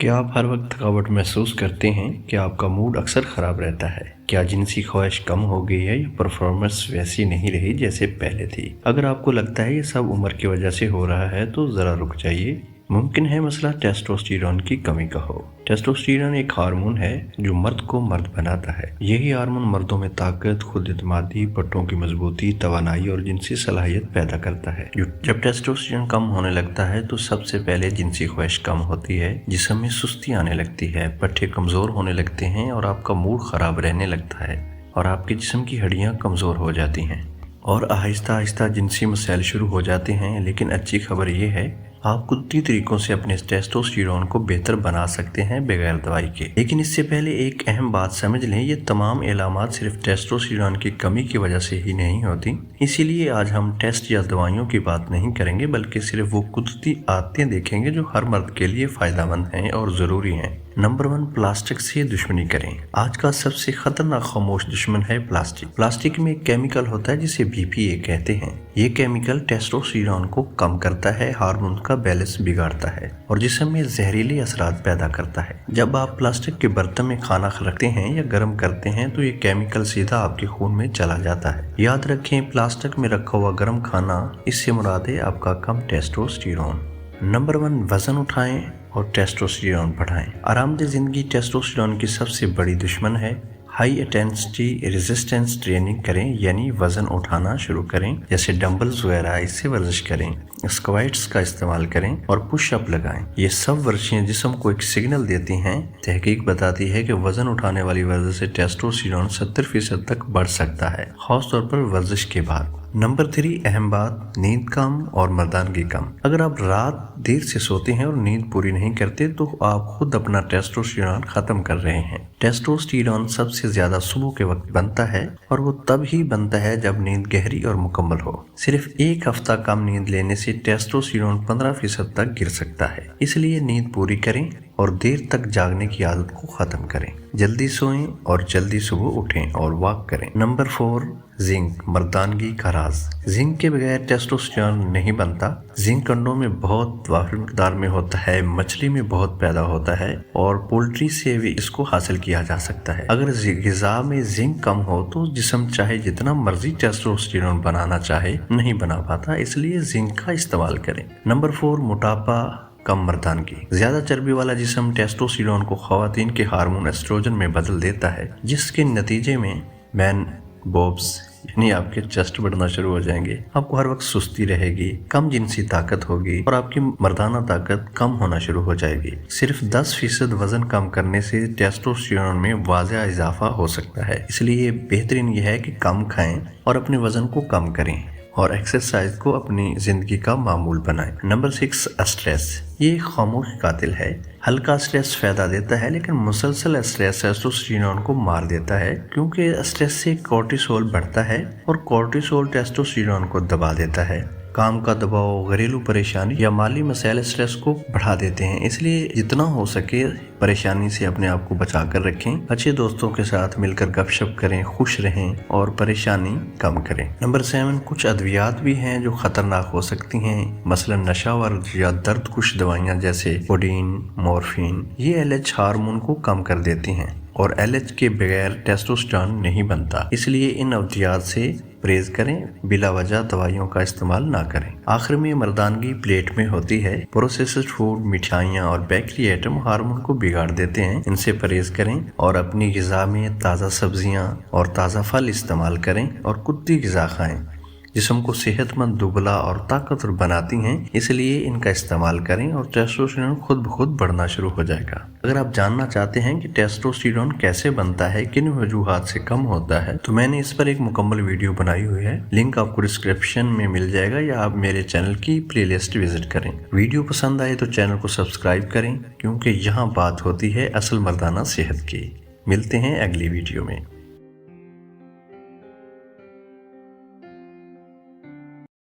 क्या आप हर वक्त थकावट महसूस करते हैं? क्या आपका मूड अक्सर ख़राब रहता है? क्या जिनसी ख्वाहिश कम हो गई है या परफॉर्मेंस वैसी नहीं रही जैसे पहले थी? अगर आपको लगता है ये सब उम्र की वजह से हो रहा है तो ज़रा रुक जाइए। मुमकिन है मसला टेस्टोस्टेरोन की कमी का हो। टेस्टोस्टेरोन एक हार्मोन है जो मर्द को मर्द बनाता है। यही हार्मोन मर्दों में ताकत, खुद एतमादी, पट्टों की मजबूती, तवानाई और जिनसी सलाहियत पैदा करता है। जब टेस्टोस्टेरोन कम होने लगता है तो सबसे पहले जिनसी ख्वाहिश कम होती है, जिस्म में सुस्ती आने लगती है, पट्टे कमज़ोर होने लगते हैं और आपका मूड ख़राब रहने लगता है और आपके जिस्म की हड्डियाँ कमज़ोर हो जाती हैं और आहिस्ता आहिस्ता जिनसी मसाइल शुरू हो जाते हैं। लेकिन अच्छी खबर यह है, आप कुदरती तरीकों से अपने टेस्टोस्टेरोन को बेहतर बना सकते हैं बगैर दवाई के। लेकिन इससे पहले एक अहम बात समझ लें, ये तमाम इलामात सिर्फ टेस्टोस्टेरोन की कमी की वजह से ही नहीं होती। इसीलिए आज हम टेस्ट या दवाइयों की बात नहीं करेंगे, बल्कि सिर्फ वो कुदरती आदतें देखेंगे जो हर मर्द के लिए फ़ायदेमंद हैं और ज़रूरी हैं। नंबर 1, प्लास्टिक से दुश्मनी करें। आज का सबसे खतरनाक खामोश दुश्मन है प्लास्टिक। प्लास्टिक में एक केमिकल होता है जिसे BPA कहते हैं। ये केमिकल टेस्टोस्टेरोन को कम करता है, हार्मोन का बैलेंस बिगाड़ता है और जिस्म में जहरीले असरात पैदा करता है। जब आप प्लास्टिक के बर्तन में खाना रखते हैं या गर्म करते हैं तो ये केमिकल सीधा आपके खून में चला जाता है। याद रखें, प्लास्टिक में रखा हुआ गर्म खाना, इससे मुराद है आपका कम टेस्टोस्टेरोन। नंबर 1, वजन उठाएं और टेस्टोस्टेरोन बढ़ाएं। आरामदेह जिंदगी टेस्टोस्टेरोन की सबसे बड़ी दुश्मन है। हाई इंटेंसिटी रेजिस्टेंस ट्रेनिंग करें, यानी वजन उठाना शुरू करें, जैसे डंबल्स वगैरह, इससे वर्जिश करें, स्क्वाट्स का इस्तेमाल करें और पुश अप लगाएं। ये सब वर्जिशें जिस्म को एक सिग्नल देती हैं। तहकीक बताती है कि वजन उठाने वाली वर्जिश से टेस्टोस्टेरोन 70% तक बढ़ सकता है, खासतौर पर वर्जिश के बाद। नंबर 3, अहम बात, नींद कम और मर्दानगी कम। अगर आप रात देर से सोते हैं और नींद पूरी नहीं करते तो आप खुद अपना टेस्टोस्टेरोन खत्म कर रहे हैं। टेस्टोस्टेरोन सबसे ज्यादा सुबह के वक्त बनता है और वो तब ही बनता है जब नींद गहरी और मुकम्मल हो। सिर्फ एक हफ्ता कम नींद लेने से टेस्टोस्टेरोन 15% तक गिर सकता है। इसलिए नींद पूरी करें और देर तक जागने की आदत को खत्म करें। जल्दी सोएं और जल्दी सुबह उठें और वॉक करें। नंबर 4, जिंक, मर्दानगी का राज। जिंक के बगैर टेस्टोस्टेरोन नहीं बनता। जिंक अंडों में बहुत वाफिर मिकदार में होता है, मछली में बहुत पैदा होता है और पोल्ट्री से भी इसको हासिल किया जा सकता है। अगर ग़िज़ा में जिंक कम हो तो जिस्म चाहे जितना मर्जी टेस्टोस्टेरोन बनाना चाहे नहीं बना पाता, इसलिए जिंक का इस्तेमाल करें। नंबर 4, मोटापा कम मर्दानगी। ज्यादा चर्बी वाला जिस्म टेस्टोस्टेरोन को ख्वातीन के हार्मोन एस्ट्रोजन में बदल देता है, जिसके नतीजे में मैन बोब्स यानी आपके चेस्ट बढ़ना शुरू हो जाएंगे। आपको हर वक्त सुस्ती रहेगी, कम जिनसी ताकत होगी और आपकी मर्दाना ताकत कम होना शुरू हो जाएगी। सिर्फ 10% वजन कम करने से टेस्टोस्टेरोन में वाज़ेह इजाफा हो सकता है। इसलिए बेहतरीन यह है कि कम खाएं और अपने वजन को कम करें और एक्सरसाइज को अपनी जिंदगी का मामूल बनाएं। Number 6, stress. ये खामोश कातिल है। हल्का स्ट्रेस फायदा देता है, लेकिन मुसलसल स्ट्रेस टेस्टोस्टेरोन को मार देता है, क्योंकि स्ट्रेस से कोर्टिसोल बढ़ता है और कोर्टिसोल टेस्टोस्टेरोन को दबा देता है। काम का दबाव, घरेलू परेशानी या माली मसाइल स्ट्रेस को बढ़ा देते हैं। इसलिए जितना हो सके परेशानी से अपने आप को बचा कर रखें। अच्छे दोस्तों के साथ मिलकर गपशप करें, खुश रहें और परेशानी कम करें। नंबर 7, कुछ अद्वियात भी हैं जो खतरनाक हो सकती हैं, मसलन नशावर या दर्द कुश दवाइयाँ जैसे कोडीन, मॉर्फिन। ये LH हार्मोन को कम कर देती हैं और LH के बगैर टेस्टोस्टेरोन नहीं बनता। इसलिए इन अद्वियात से परहेज करें, बिला वजह दवाइयों का इस्तेमाल ना करें। आखिर में मर्दानगी प्लेट में होती है। प्रोसेस्ड फूड, मिठाइयाँ और बेकरी आइटम हार्मोन को बिगाड़ देते हैं। इनसे परहेज करें और अपनी ग़िज़ा में ताज़ा सब्जियाँ और ताज़ा फल इस्तेमाल करें और कुदरती ग़िज़ा खाएं। जिस्म को सेहतमंद, दुबला और ताकतवर बनाती हैं, इसलिए इनका इस्तेमाल करें और टेस्टोस्टेरोन खुद ब खुद बढ़ना शुरू हो जाएगा। अगर आप जानना चाहते हैं कि टेस्टोस्टेरोन कैसे बनता है, किन वजूहात से कम होता है, तो मैंने इस पर एक मुकम्मल वीडियो बनाई हुई है। लिंक आपको डिस्क्रिप्शन में मिल जाएगा या आप मेरे चैनल की प्लेलिस्ट विजिट करें। वीडियो पसंद आए तो चैनल को सब्सक्राइब करें, क्योंकि यहाँ बात होती है असल मर्दाना सेहत की। मिलते हैं अगली वीडियो में।